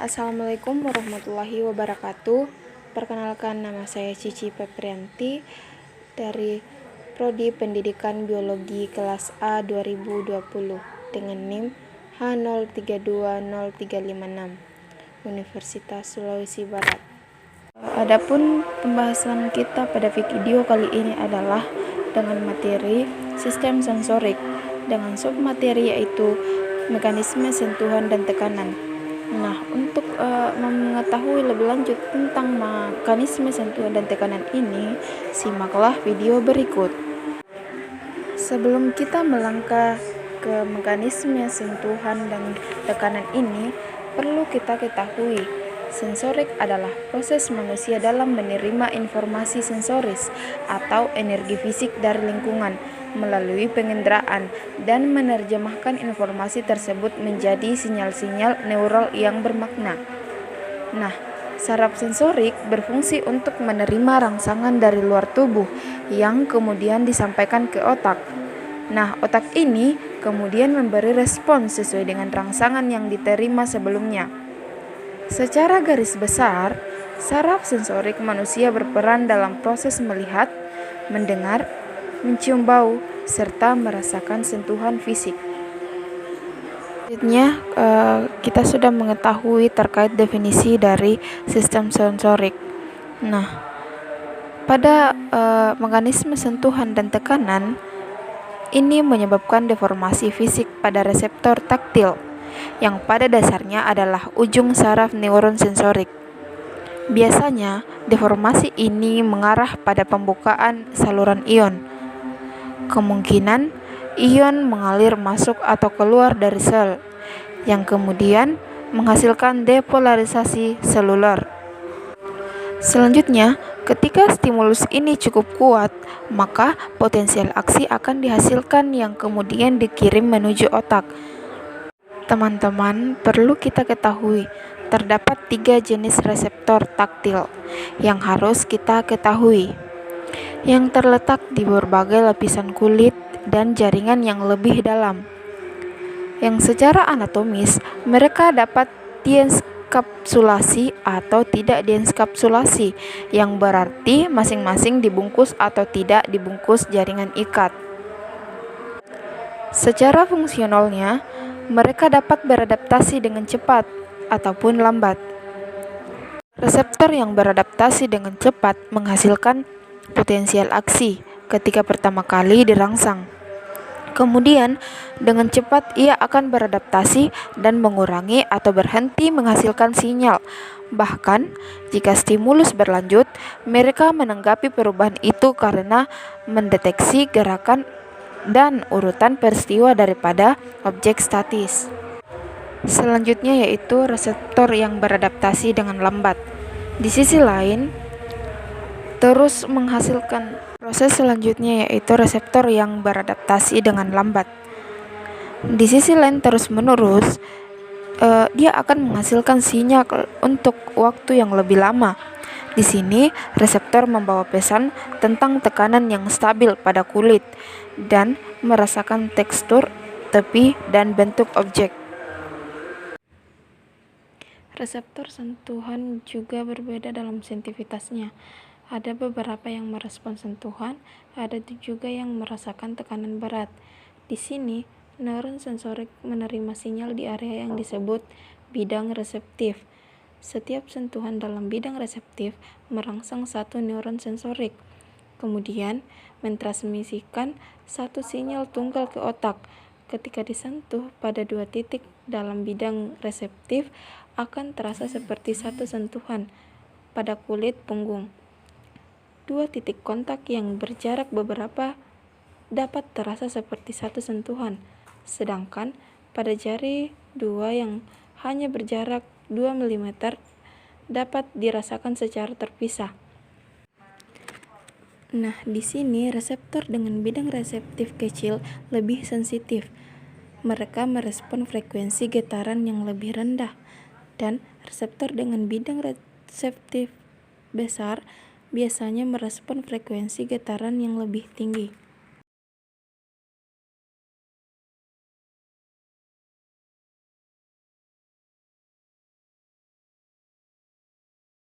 Assalamualaikum warahmatullahi wabarakatuh. Perkenalkan, nama saya Cici Peprianti dari Prodi Pendidikan Biologi kelas A 2020 dengan NIM H032036 Universitas Sulawesi Barat. Adapun pembahasan kita pada video kali ini adalah dengan materi sistem sensorik dengan submateri yaitu mekanisme sentuhan dan tekanan. Nah, untuk mengetahui lebih lanjut tentang mekanisme sentuhan dan tekanan ini, simaklah video berikut. Sebelum kita melangkah ke mekanisme sentuhan dan tekanan ini, perlu kita ketahui, sensorik adalah proses manusia dalam menerima informasi sensoris atau energi fisik dari lingkungan melalui pengenderaan dan menerjemahkan informasi tersebut menjadi sinyal-sinyal neural yang bermakna. Nah, saraf sensorik berfungsi untuk menerima rangsangan dari luar tubuh yang kemudian disampaikan ke otak. Nah, otak ini kemudian memberi respons sesuai dengan rangsangan yang diterima sebelumnya. Secara garis besar, saraf sensorik manusia berperan dalam proses melihat, mendengar, mencium bau, serta merasakan sentuhan fisik. Selanjutnya, kita sudah mengetahui terkait definisi dari sistem sensorik. Nah, pada mekanisme sentuhan dan tekanan, ini menyebabkan deformasi fisik pada reseptor taktil, yang pada dasarnya adalah ujung saraf neuron sensorik. Biasanya, deformasi ini mengarah pada pembukaan saluran ion. Kemungkinan ion mengalir masuk atau keluar dari sel, yang kemudian menghasilkan depolarisasi seluler. Selanjutnya, ketika stimulus ini cukup kuat, maka potensial aksi akan dihasilkan yang kemudian dikirim menuju otak. Teman-teman, perlu kita ketahui, terdapat 3 jenis reseptor taktil yang harus kita ketahui, yang terletak di berbagai lapisan kulit dan jaringan yang lebih dalam. Yang secara anatomis, mereka dapat dienkapsulasi atau tidak dienkapsulasi, yang berarti masing-masing dibungkus atau tidak dibungkus jaringan ikat. Secara fungsionalnya, mereka dapat beradaptasi dengan cepat ataupun lambat. Reseptor yang beradaptasi dengan cepat menghasilkan potensial aksi ketika pertama kali dirangsang. Kemudian, dengan cepat ia akan beradaptasi dan mengurangi atau berhenti menghasilkan sinyal. Bahkan, jika stimulus berlanjut, mereka menanggapi perubahan itu karena mendeteksi gerakan dan urutan peristiwa daripada objek statis. Selanjutnya yaitu reseptor yang beradaptasi dengan lambat. Di sisi lain, terus menghasilkan proses selanjutnya yaitu reseptor yang beradaptasi dengan lambat. Di sisi lain terus-menerus, dia akan menghasilkan sinyal untuk waktu yang lebih lama. Di sini, reseptor membawa pesan tentang tekanan yang stabil pada kulit dan merasakan tekstur, tepi, dan bentuk objek. Reseptor sentuhan juga berbeda dalam sensitivitasnya. Ada beberapa yang merespons sentuhan, ada juga yang merasakan tekanan berat. Di sini, neuron sensorik menerima sinyal di area yang disebut bidang reseptif. Setiap sentuhan dalam bidang reseptif merangsang satu neuron sensorik, kemudian mentransmisikan satu sinyal tunggal ke otak. Ketika disentuh pada 2 titik dalam bidang reseptif, akan terasa seperti satu sentuhan pada kulit punggung. 2 titik kontak yang berjarak beberapa dapat terasa seperti satu sentuhan, sedangkan pada jari 2 yang hanya berjarak 2 mm dapat dirasakan secara terpisah. Nah, di sini reseptor dengan bidang reseptif kecil lebih sensitif. Mereka merespon frekuensi getaran yang lebih rendah, dan reseptor dengan bidang reseptif besar biasanya merespon frekuensi getaran yang lebih tinggi.